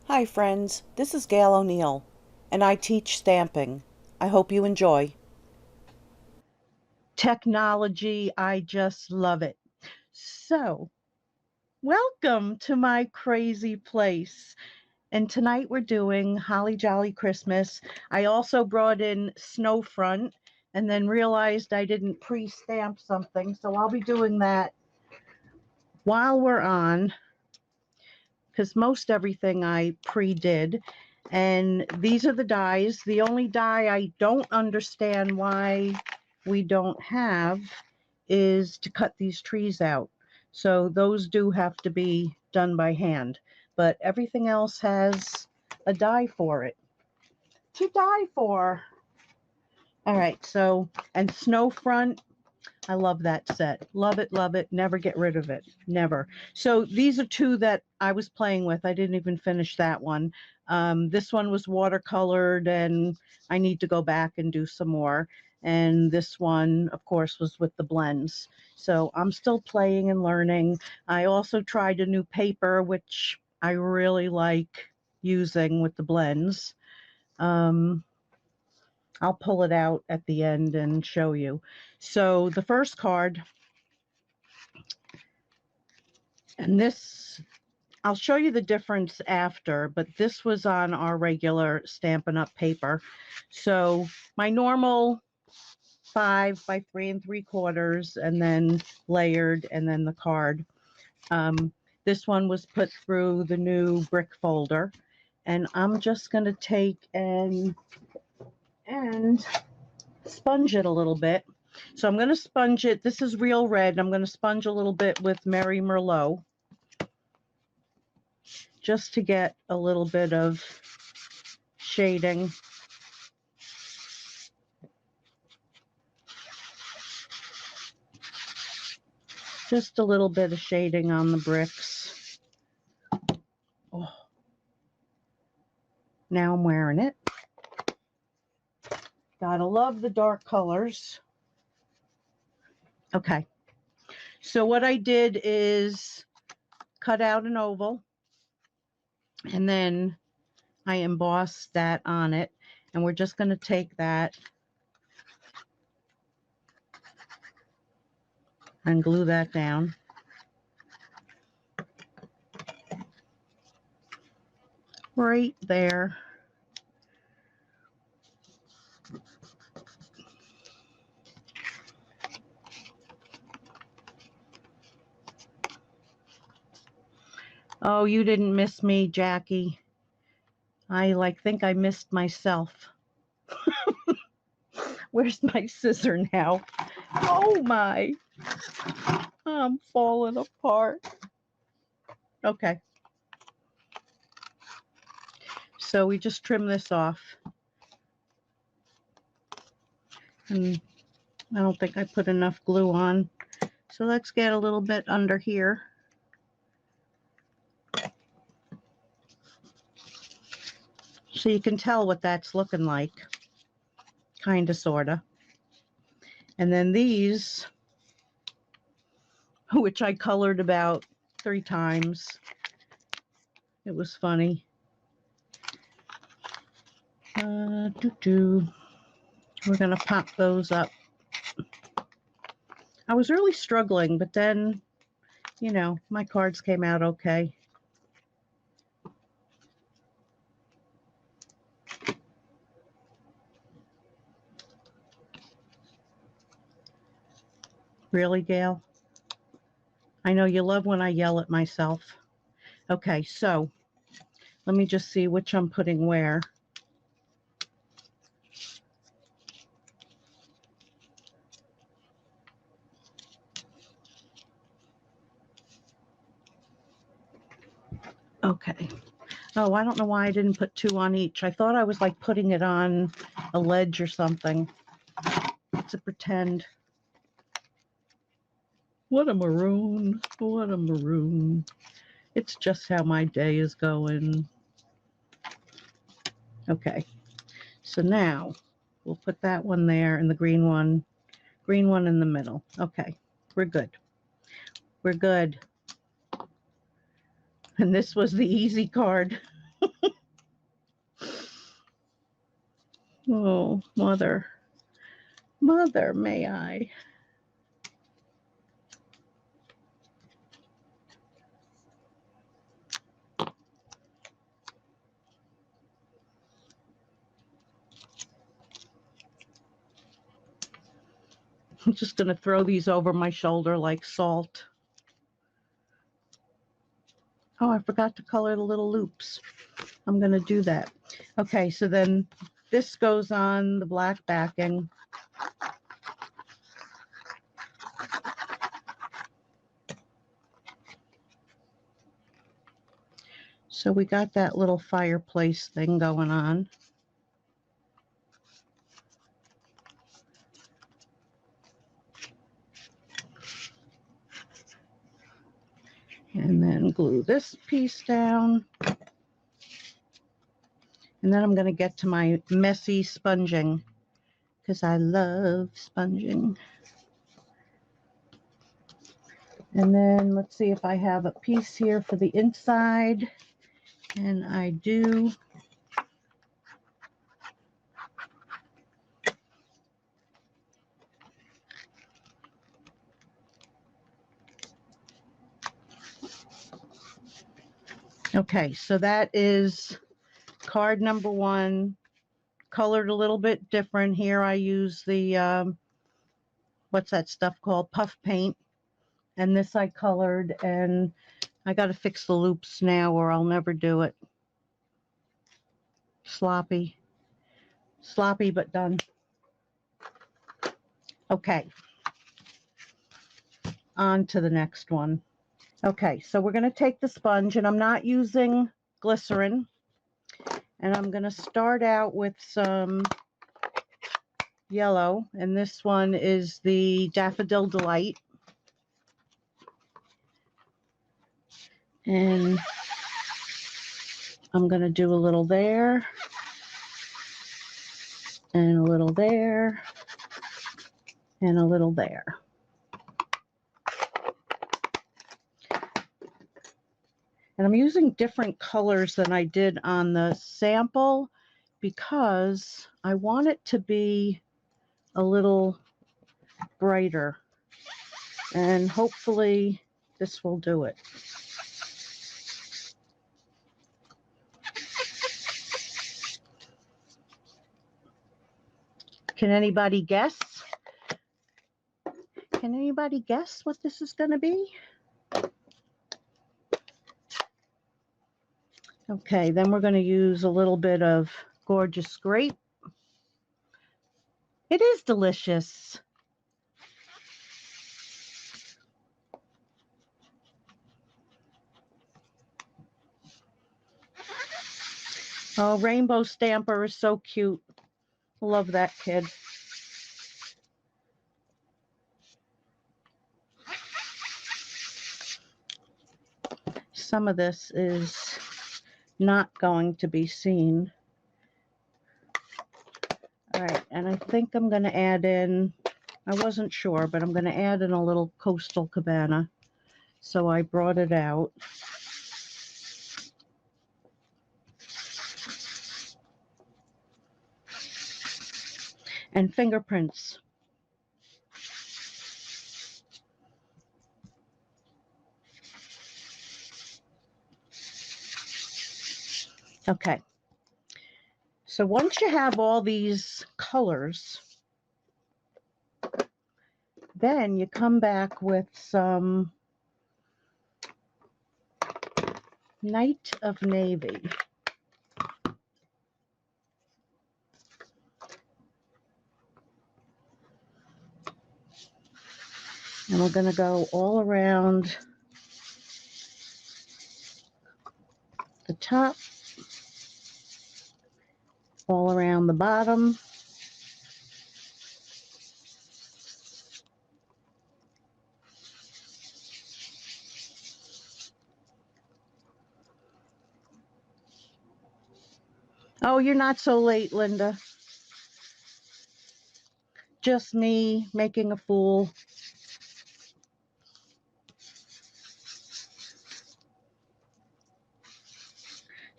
Hi friends, this is Gail O'Neill, and I teach stamping. I hope you enjoy. Technology, I just love it. So, welcome to my crazy place. And tonight we're doing Holly Jolly Christmas. I also brought in Snowfront and then realized I didn't pre-stamp something, so I'll be doing that while we're on, because most everything I pre-did. And these are the dies. The only die I don't understand why we don't have is to cut these trees out. So those do have to be done by hand. But everything else has a die for it. To die for. All right, so, and Snowfront, I love that set. Love it, never get rid of it. Never. So these are two that I was playing with. I didn't even finish that one. This one was watercolored, and I need to go back and do some more. And this one, of course, was with the blends. So I'm still playing and learning. I also tried a new paper, which I really like using with the blends. Um, I'll pull it out at the end and show you. So the first card, and this, I'll show you the difference after, but this was on our regular Stampin' Up paper. So my normal 5 by 3 3/4, and then layered, and then the card. This one was put through the new brick folder, and I'm just going to take and sponge it a little bit. So I'm going to sponge it. This is real red. I'm going to sponge a little bit with Merry Merlot just to get a little bit of shading. Just a little bit of shading on the bricks. Oh. Now I'm wearing it. Gotta love the dark colors. Okay. So what I did is cut out an oval, and then I embossed that on it. And we're just going to take that and glue that down. Right there. Oh, you didn't miss me, Jackie. I think I missed myself. Where's my scissor now? Oh my. I'm falling apart. Okay. So we just trim this off. And I don't think I put enough glue on. So let's get a little bit under here. So you can tell what that's looking like. Kind of, sort of. And then these, which I colored about 3 times. It was funny. We're going to pop those up. I was really struggling, but then, you know, my cards came out okay. Really, Gail? I know you love when I yell at myself. Okay, so let me just see which I'm putting where. Okay. Oh, I don't know why I didn't put 2 on each. I thought I was like putting it on a ledge or something to pretend. What a maroon. What a maroon. It's just how my day is going. Okay. So now we'll put that one there and the green one in the middle. Okay. We're good. We're good. And this was the easy card. Oh, mother. Mother, may I? I'm just going to throw these over my shoulder like salt. Oh, I forgot to color the little loops. I'm going to do that. Okay, so then this goes on the black backing. So we got that little fireplace thing going on. And then glue this piece down. And then I'm going to get to my messy sponging because I love sponging. And then let's see if I have a piece here for the inside. And I do. Okay, so that is card number 1, colored a little bit different. Here I use the, what's that stuff called? Puff paint. And this I colored, and I got to fix the loops now or I'll never do it. Sloppy. Sloppy, but done. Okay. On to the next one. Okay, so we're going to take the sponge, and I'm not using glycerin. And I'm going to start out with some yellow, and this one is the Daffodil Delight. And I'm going to do a little there, and a little there, and a little there. And I'm using different colors than I did on the sample because I want it to be a little brighter. And hopefully this will do it. Can anybody guess? Can anybody guess what this is going to be? Okay, then we're going to use a little bit of Gorgeous Grape. It is delicious. Oh, Rainbow Stamper is so cute. Love that kid. Some of this is not going to be seen. All right, and I think I'm going to add in, I wasn't sure, but I'm going to add in a little Coastal Cabana. So I brought it out. And fingerprints. Okay. So once you have all these colors, then you come back with some Night of Navy. And we're going to go all around the top, all around the bottom. Oh, you're not so late, Linda. Just me making a fool.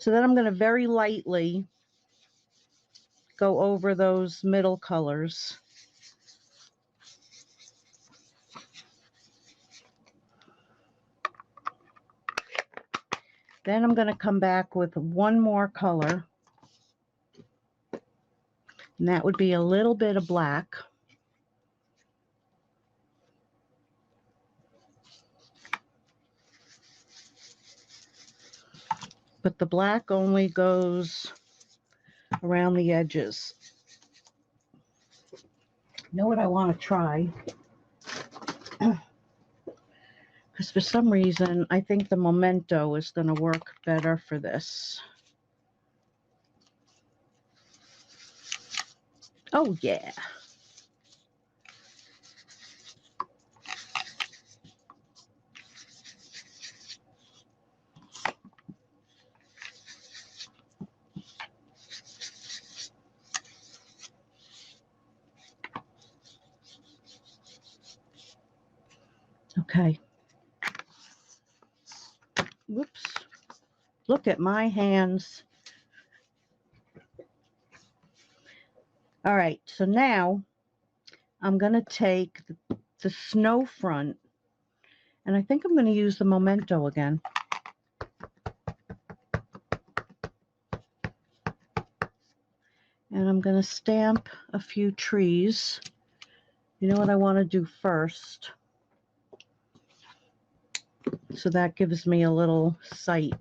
So then I'm going to very lightly go over those middle colors. Then I'm going to come back with one more color, and that would be a little bit of black. But the black only goes around the edges. You know what I want to try? Because for some reason, I think the Memento is going to work better for this. Oh, yeah. Okay. Whoops. Look at my hands. All right, so now I'm going to take the snow front, and I think I'm going to use the Memento again. And I'm going to stamp a few trees. You know what I want to do first? So that gives me a little sight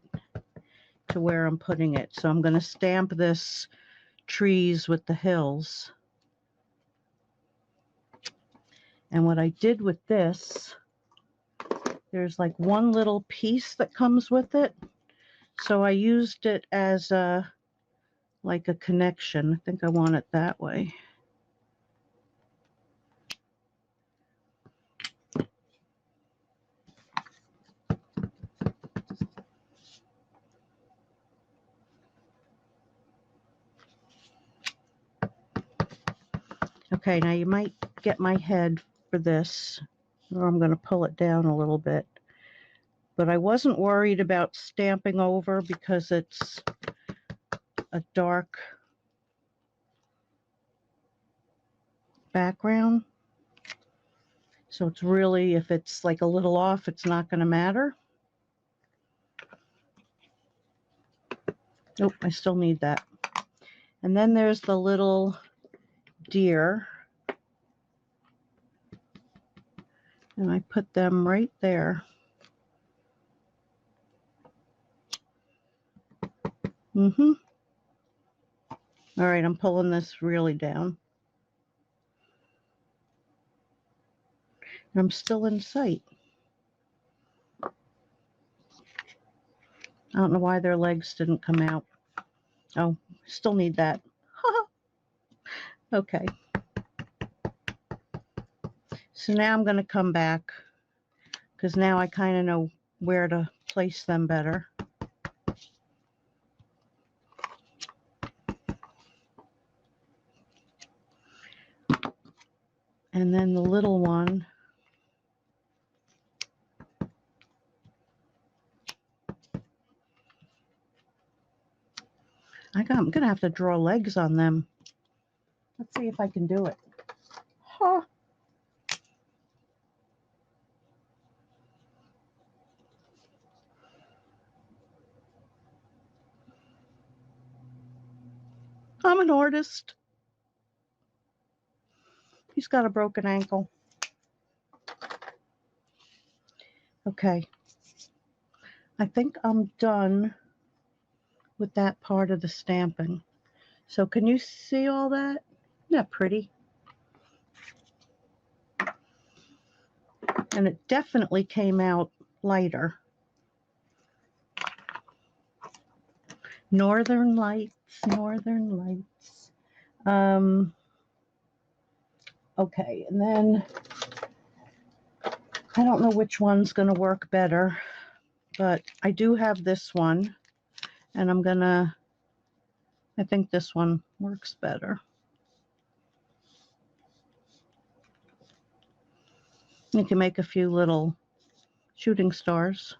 to where I'm putting it. So I'm going to stamp this trees with the hills. And what I did with this, there's like one little piece that comes with it. So I used it as a like a connection. I think I want it that way. Okay, now you might get my head for this, or I'm going to pull it down a little bit. But I wasn't worried about stamping over because it's a dark background. So it's really, if it's like a little off, it's not going to matter. Nope, I still need that. And then there's the little deer. And I put them right there. All right, I'm pulling this really down. And I'm still in sight. I don't know why their legs didn't come out. Oh, still need that. Okay. So now I'm going to come back because now I kind of know where to place them better. And then the little one, I'm going to have to draw legs on them. Let's see if I can do it. Huh. I'm an artist. He's got a broken ankle. Okay. I think I'm done with that part of the stamping. So can you see all that? Isn't that pretty? And it definitely came out lighter. Northern Lights, Northern Lights. Okay, and then I don't know which one's going to work better, but I do have this one, and I think this one works better. You can make a few little shooting stars.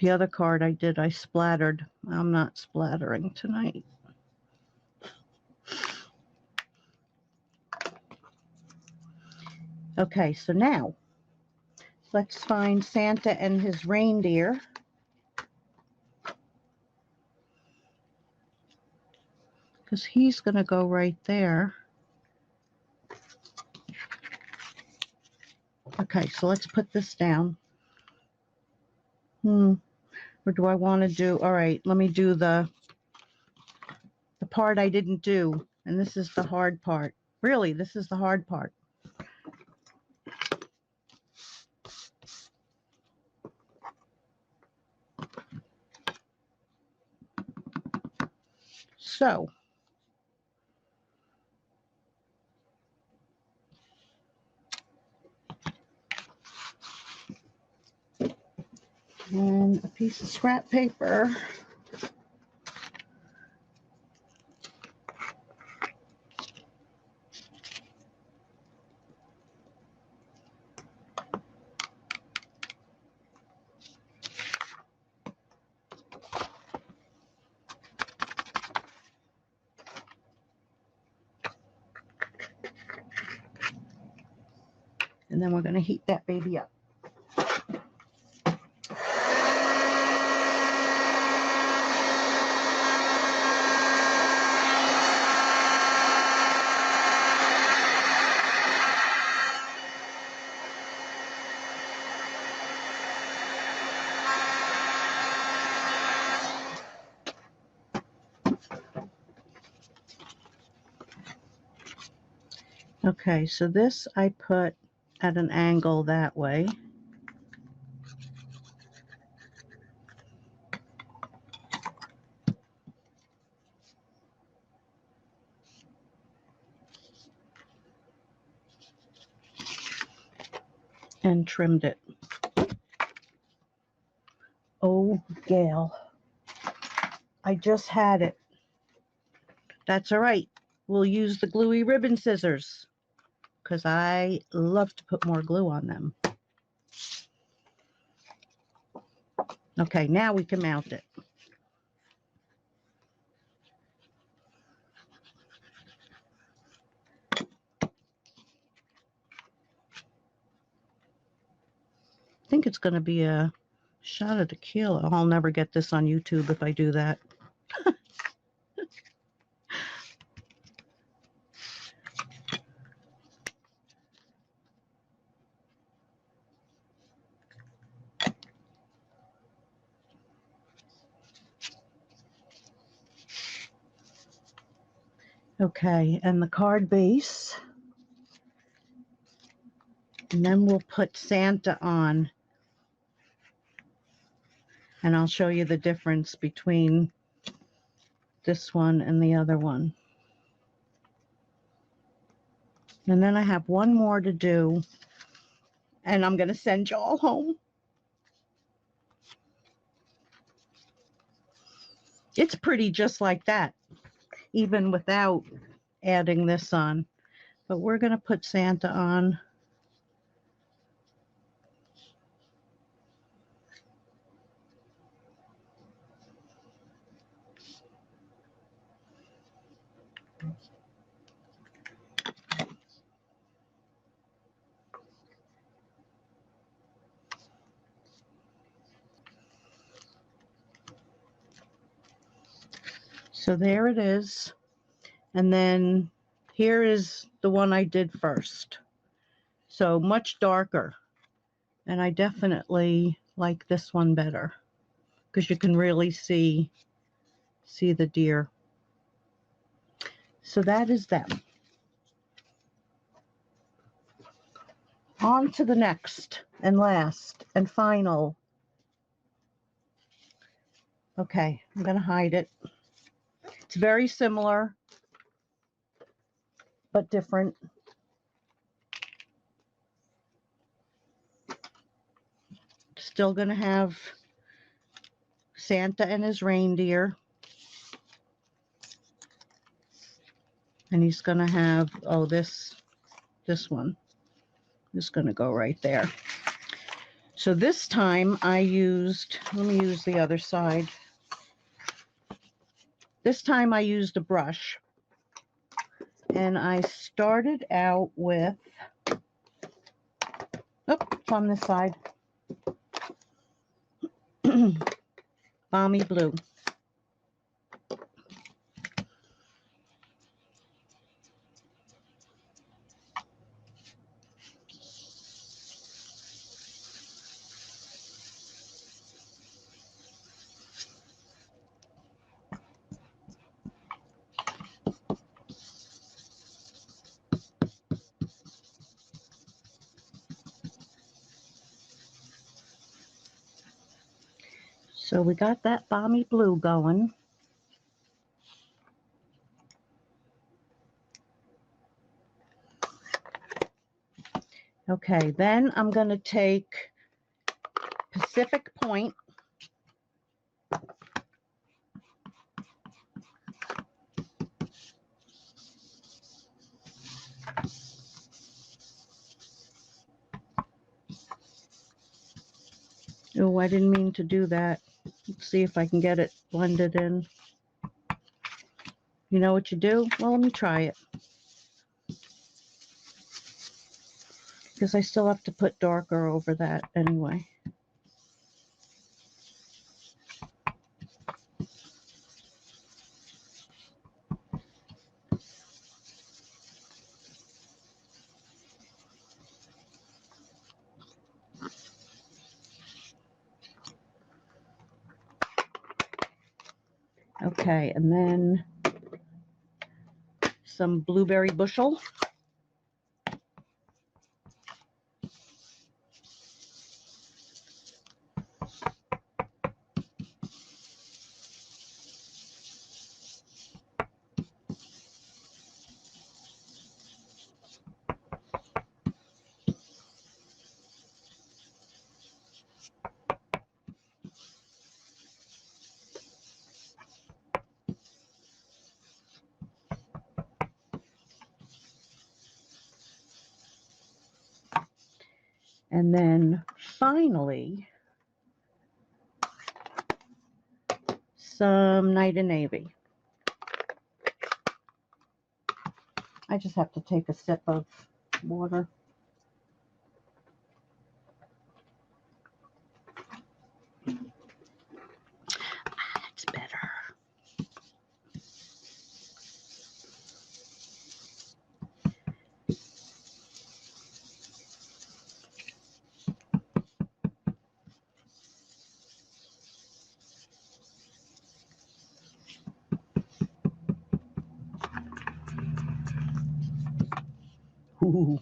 The other card I did, I splattered. I'm not splattering tonight. Okay, so now let's find Santa and his reindeer. Because he's going to go right there. Okay, so let's put this down. Or do I want to do, all right, let me do the part I didn't do. And this is the hard part. Really, this is the hard part. So, and a piece of scrap paper. And then we're going to heat that baby up. Okay, so this I put at an angle that way. And trimmed it. Oh, Gail, I just had it. That's all right. We'll use the gluey ribbon scissors because I love to put more glue on them. Okay, now we can mount it. I think it's going to be a shot of tequila. I'll never get this on YouTube if I do that. Okay, and the card base. And then we'll put Santa on. And I'll show you the difference between this one and the other one. And then I have one more to do. And I'm going to send you all home. It's pretty just like that, even without adding this on. But we're going to put Santa on. So there it is. And then here is the one I did first. So much darker. And I definitely like this one better because you can really see the deer. So that is them. On to the next and last and final. Okay, I'm going to hide it. It's very similar, but different. Still going to have Santa and his reindeer. And he's going to have, this one is going to go right there. So this time I used, let me use the other side. This time I used a brush. And I started out with, oh, it's on this side, Balmy Blue. So we got that Balmy Blue going. Okay, then I'm going to take Pacific Point. Oh, I didn't mean to do that. Let's see if I can get it blended in. You know what you do? Well, let me try it. Because I still have to put darker over that anyway. Okay, and then some Blueberry Bushel. And then finally, some Night and Navy. I just have to take a sip of water. That's better. Ooh.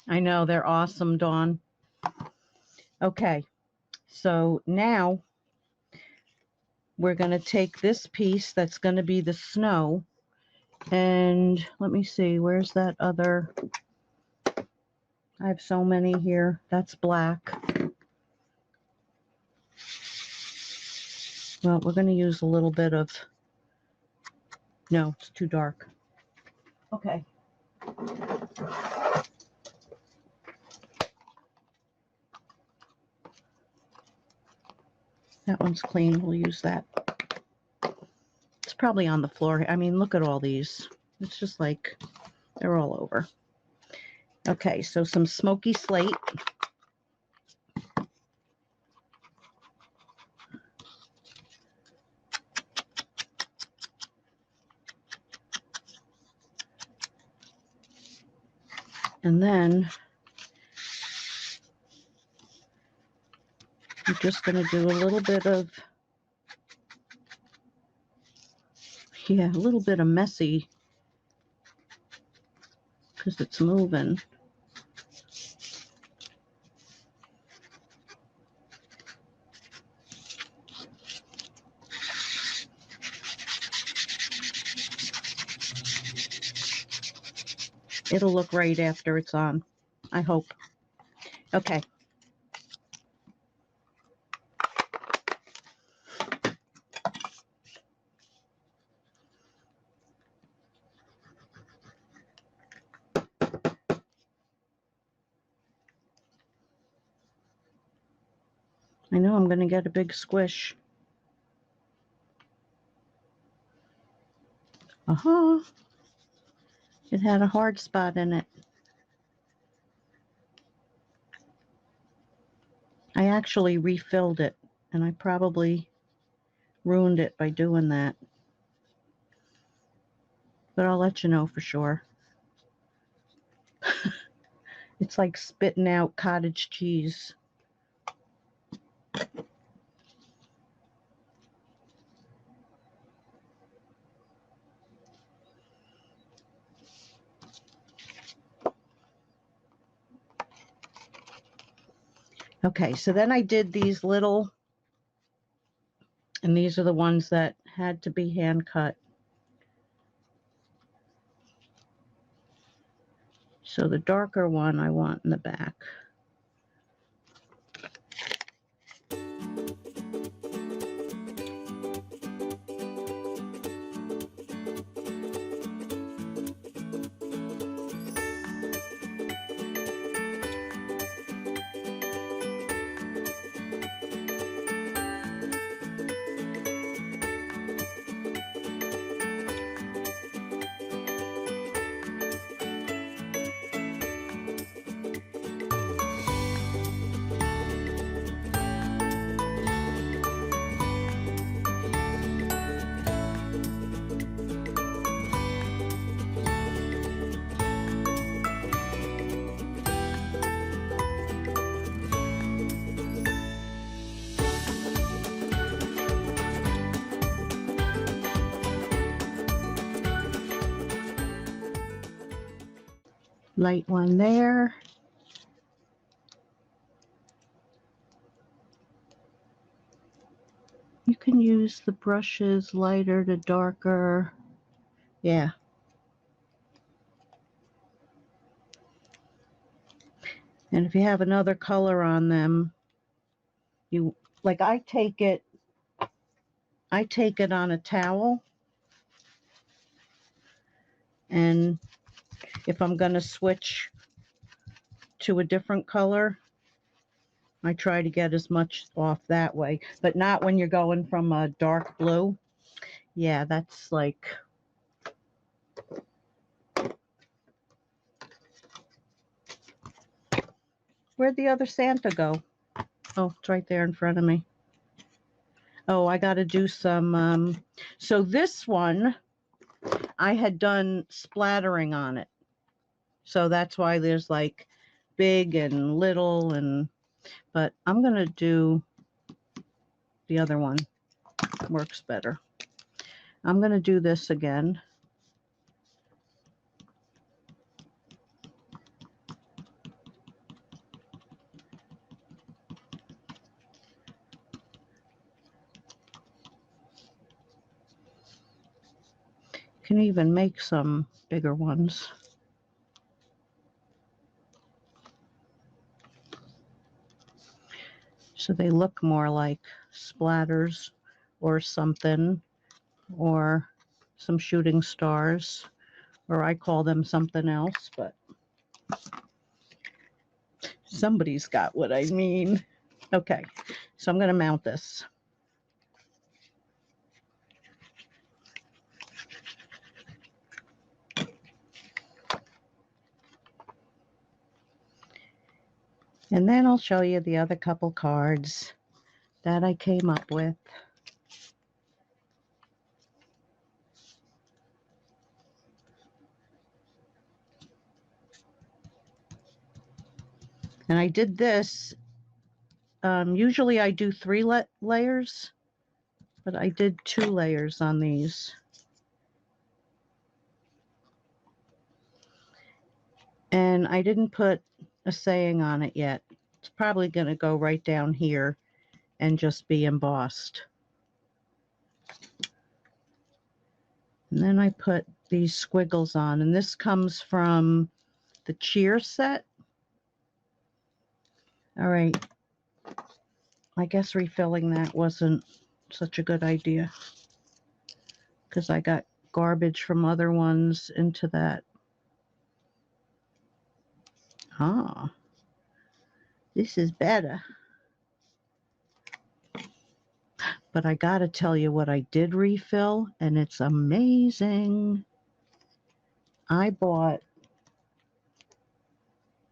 I know, they're awesome, Dawn. Okay, so now we're going to take this piece that's going to be the snow, and let me see, where's that other? I have so many here. That's black. Well, we're going to use a little bit of, no, it's too dark. Okay. That one's clean. We'll use that. It's probably on the floor. I mean, look at all these. It's just like they're all over. Okay, so some smoky slate. And then I'm just going to do a little bit of, yeah, a little bit of messy because it's moving. It'll look right after it's on, I hope. Okay. I know I'm going to get a big squish. It had a hard spot in it. I actually refilled it, and I probably ruined it by doing that. But I'll let you know for sure. It's like spitting out cottage cheese. Okay, so then I did these little, and these are the ones that had to be hand cut. So the darker one I want in the back. Light one there. You can use the brushes lighter to darker. Yeah. And if you have another color on them, you like I take it on a towel, and if I'm going to switch to a different color, I try to get as much off that way, but not when you're going from a dark blue. Yeah, that's like, where'd the other Santa go? Oh, it's right there in front of me. Oh, I got to do some, so this one, I had done splattering on it. So that's why there's like big and little, but I'm going to do the other one. Works better. I'm going to do this again. Can even make some bigger ones. So they look more like splatters or something, or some shooting stars, or I call them something else, but somebody's got what I mean. Okay, so I'm going to mount this. And then I'll show you the other couple cards that I came up with. And I did this, usually I do 3 layers, but I did 2 layers on these. And I didn't put a saying on it yet. It's probably going to go right down here and just be embossed. And then I put these squiggles on, and this comes from the cheer set. All right, I guess refilling that wasn't such a good idea because I got garbage from other ones into that. Ah, this is better. But I gotta tell you what I did refill, and it's amazing. I bought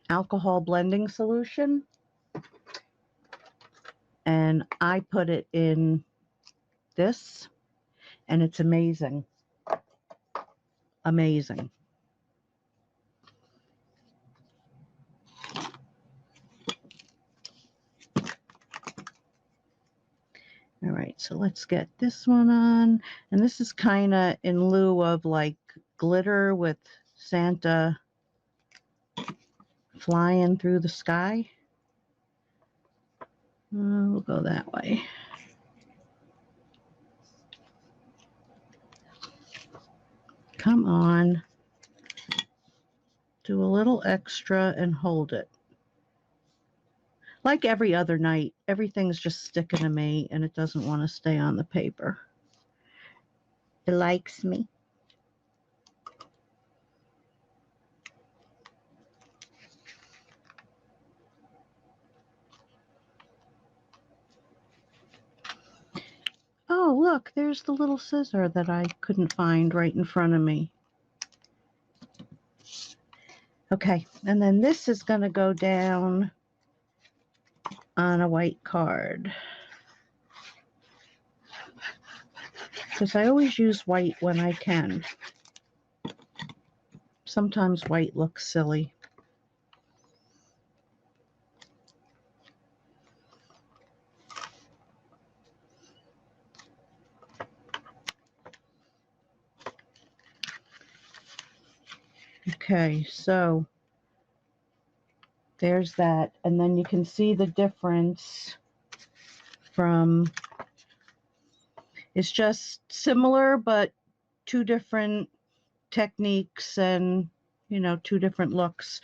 alcohol blending solution, and I put it in this, and it's amazing. Amazing. All right, so let's get this one on. And this is kind of in lieu of like glitter with Santa flying through the sky. We'll go that way. Come on. Do a little extra and hold it. Like every other night, everything's just sticking to me and it doesn't want to stay on the paper. It likes me. Oh, look, there's the little scissor that I couldn't find right in front of me. Okay, and then this is going to go down on a white card. Because I always use white when I can. Sometimes white looks silly. Okay, so there's that. And then you can see the difference from, it's just similar, but two different techniques and, you know, two different looks.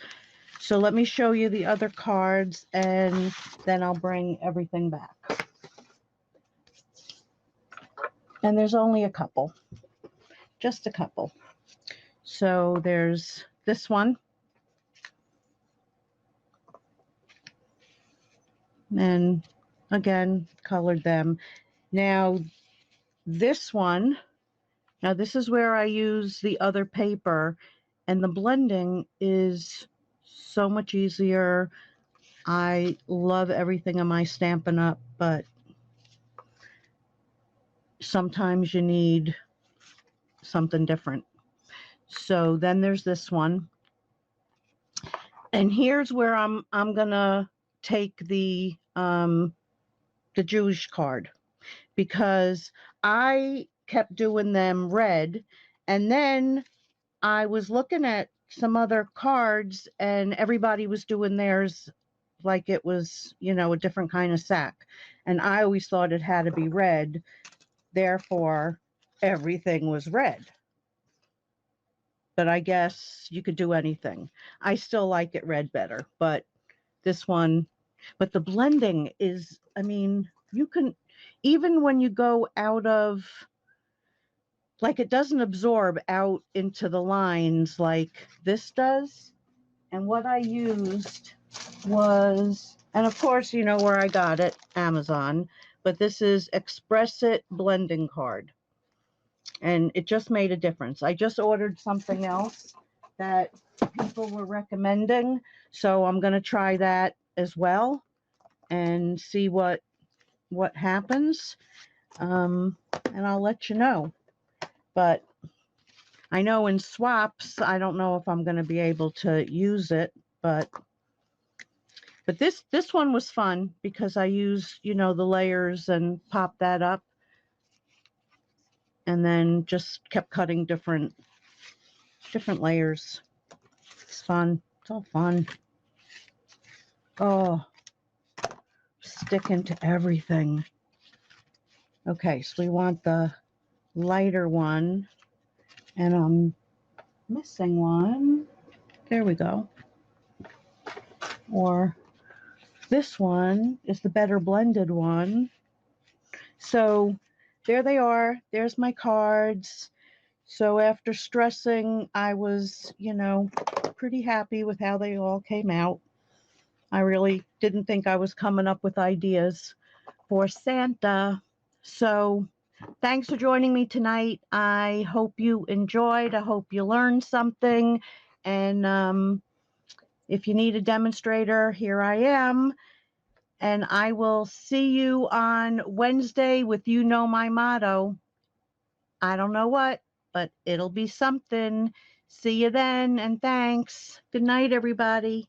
So let me show you the other cards and then I'll bring everything back. And there's only a couple, just a couple. So there's this one. And again, colored them. Now this one, now this is where I use the other paper, and the blending is so much easier. I love everything on my Stampin' Up, but sometimes you need something different. So then there's this one. And here's where I'm gonna take the Jewish card, because I kept doing them red, and then I was looking at some other cards and everybody was doing theirs like it was, you know, a different kind of sack. And I always thought it had to be red. Therefore, everything was red. But I guess you could do anything. I still like it red better, but this one, but the blending is, I mean, you can, even when you go out of, like it doesn't absorb out into the lines like this does. And what I used was, and of course, you know where I got it, Amazon, but this is Express It blending card. And it just made a difference. I just ordered something else that people were recommending, so I'm going to try that as well and see what happens. And I'll let you know. But I know in swaps, I don't know if I'm going to be able to use it, but this one was fun because I used, you know, the layers and popped that up and then just kept cutting different layers. It's fun. It's all fun. Oh, sticking to everything. Okay, so we want the lighter one, and I'm missing one. There we go. Or this one is the better blended one. So there they are. There's my cards. So after stressing, I was, you know, pretty happy with how they all came out. I really didn't think I was coming up with ideas for Santa. So thanks for joining me tonight. I hope you enjoyed. I hope you learned something. And if you need a demonstrator, here I am. And I will see you on Wednesday with You Know My Motto. I don't know what, but it'll be something. See you then, and thanks. Good night, everybody.